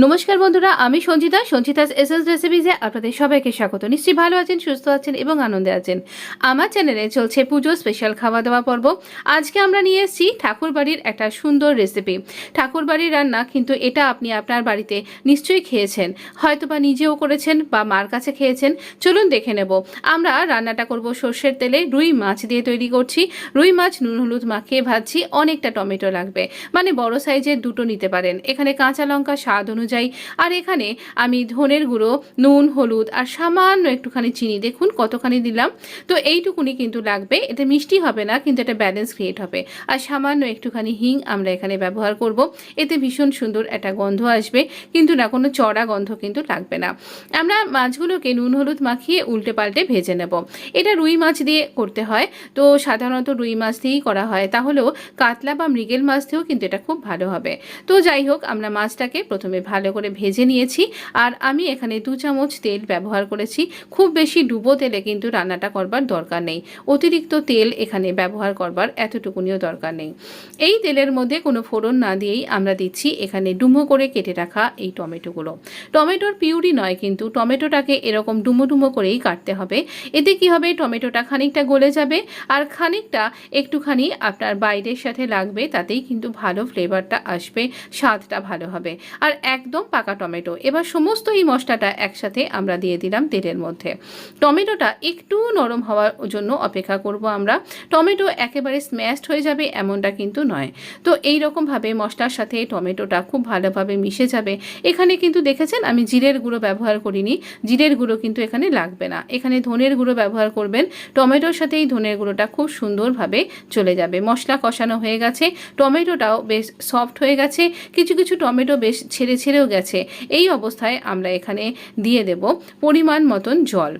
নমস্কার বন্ধুরা, আমি সঞ্চিতাস এসএস রেসিপিজে আপনাদের সবাইকে স্বাগত। নিশ্চয়ই ভালো আছেন, সুস্থ আছেন এবং আনন্দে আছেন। আমার চ্যানেলে চলছে পুজো স্পেশাল খাওয়া দাওয়া পর্ব। আজকে আমরা নিয়ে এসেছি ঠাকুরবাড়ির একটা সুন্দর রেসিপি। ঠাকুরবাড়ির রান্না, কিন্তু এটা আপনি আপনার বাড়িতে নিশ্চয়ই খেয়েছেন, হয়তো বা নিজেও করেছেন বা মার কাছে খেয়েছেন। চলুন দেখে নেব। আমরা রান্নাটা করব সর্ষের তেলে, রুই মাছ দিয়ে তৈরি করছি। রুই মাছ নুন হলুদ মাখিয়ে ভাজছি। অনেকটা টমেটো লাগবে, মানে বড় সাইজের দুটো নিতে পারেন। এখানে কাঁচা লঙ্কা স্বাদ অনুযায়ী, আর এখানে আমি ধনের গুঁড়ো, নুন, হলুদ আর সামান্য একটুখানি চিনি, দেখুন কতখানি দিলাম। তো এইটুকুনি কিন্তু লাগবে। এটা মিষ্টি হবে না, কিন্তু এটা ব্যালেন্স ক্রিয়েট হবে। আর সামান্য একটুখানি হিং আমরা এখানে ব্যবহার করব। এতে ভীষণ সুন্দর একটা গন্ধ আসবে, কিন্তু না কোনো চড়া গন্ধ কিন্তু লাগবে না। আমরা মাছগুলোকে নুন হলুদ মাখিয়ে উল্টে পাল্টে ভেজে নেব। এটা রুই মাছ দিয়ে করতে হয়, তো সাধারণত রুই মাছ দিয়েই করা হয়। তাহলেও কাতলা বা মৃগেল মাছ দিয়েও কিন্তু এটা খুব ভালো হবে। তো যাই হোক, আমরা মাছটাকে প্রথমে ভালো করে ভেজে নিয়েছি। আর আমি এখানে 2 চামচ তেল ব্যবহার করেছি। খুব বেশি ডুবো তেলে কিন্তু রান্নাটা করবার দরকার নেই। অতিরিক্ত তেল এখানে ব্যবহার করবার এতটুকুনিও দরকার নেই। এই তেলের মধ্যে কোনো ফোড়ন না দিয়েই আমরা দিচ্ছি এখানে ডুমো করে কেটে রাখা এই টমেটোগুলো। টমেটোর পিউরি নয়, কিন্তু টমেটোটাকে এরকম ডুমো ডুমো করেই কাটতে হবে। এতে কি হবে, টমেটোটা খানিকটা গলে যাবে আর খানিকটা একটুখানি আপনার বাইরের সাথে লাগবে, তাতেই কিন্তু ভালো ফ্লেভারটা আসবে, স্বাদটা ভালো হবে। আর একদম পাকা টমেটো। এবার সমস্ত এই মশলাটা একসাথে আমরা দিয়ে দিলাম তেলের মধ্যে। টমেটোটা একটু নরম হওয়ার জন্য অপেক্ষা করব আমরা। টমেটো একেবারে স্ম্যাশড হয়ে যাবে এমনটা কিন্তু নয়। তো এই রকমভাবে মশলার সাথে টমেটোটা খুব ভালোভাবে মিশে যাবে। এখানে কিন্তু দেখেছেন আমি জিরের গুঁড়ো ব্যবহার করিনি। জিরের গুঁড়ো কিন্তু এখানে লাগবে না, এখানে ধনের গুঁড়ো ব্যবহার করবেন। টমেটোর সাথে এই ধনের গুঁড়োটা খুব সুন্দরভাবে চলে যাবে। মশলা কষানো হয়ে গেছে, টমেটোটাও বেশ সফট হয়ে গেছে, কিছু কিছু টমেটো বেশ ছেড়েও গেছে। এই অবস্থায় আমরা এখানে দিয়ে দেব পরিমাণ মতন জল।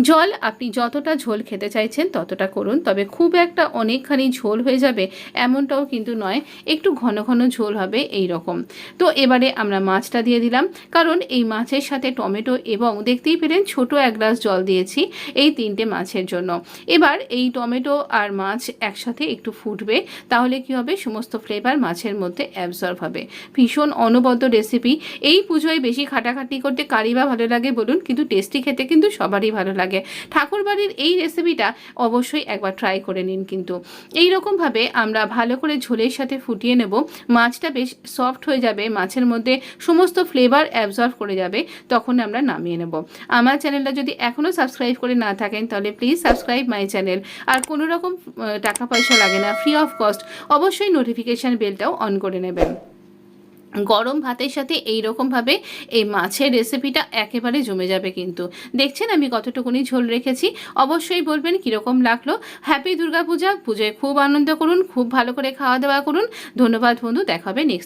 জল আপনি যতটা ঝোল খেতে চাইছেন ততটা করুন, তবে খুব একটা অনেকখানি ঝোল হয়ে যাবে এমনটাও কিন্তু নয়, একটু ঘন ঘন ঝোল হবে এই রকম। তো এবারে আমরা মাছটা দিয়ে দিলাম, কারণ এই মাছের সাথে টমেটো এবং দেখতেই পেলেন ছোট 1 গ্লাস জল দিয়েছি এই 3টে মাছের জন্য। এবার এই টমেটো আর মাছ একসাথে একটু ফুটবে, তাহলে কি হবে, সমস্ত ফ্লেভার মাছের মধ্যে অ্যাবজর্ব হবে। ভীষণ অনবদ্য রেসিপি। এই পুজোয় বেশি খাটাখাটি করতে কারই বা ভালো লাগে বলুন, কিন্তু টেস্টি খেতে কিন্তু সবারই ভালো লাগে। ঠাকুরবাড়ির এই রেসিপিটা অবশ্যই একবার ট্রাই করে নিন। কিন্তু এই রকমভাবে আমরা ভালো করে ঝোলের সাথে ফুটিয়ে নেব। মাছটা বেশ সফট হয়ে যাবে, মাছের মধ্যে সমস্ত ফ্লেভার অ্যাবজর্ব করে যাবে, তখন আমরা নামিয়ে নেব। আমার চ্যানেলটা যদি এখনও সাবস্ক্রাইব করে না থাকেন তাহলে প্লিজ সাবস্ক্রাইব মাই চ্যানেল। আর কোনো রকম টাকা পয়সা লাগে না, ফ্রি অফ কস্ট। অবশ্যই নোটিফিকেশান বেলটাও অন করে নেবেন। গরম ভাতের সাথে এই রকমভাবে এই মাছের রেসিপিটা একেবারে জমে যাবে। কিন্তু দেখছেন আমি কতটুকুনি ঝোল রেখেছি। অবশ্যই বলবেন কীরকম লাগলো। হ্যাপি দুর্গাপূজা। পুজোয় খুব আনন্দ করুন, খুব ভালো করে খাওয়া দাওয়া করুন। ধন্যবাদ বন্ধু, দেখা হবে নেক্সট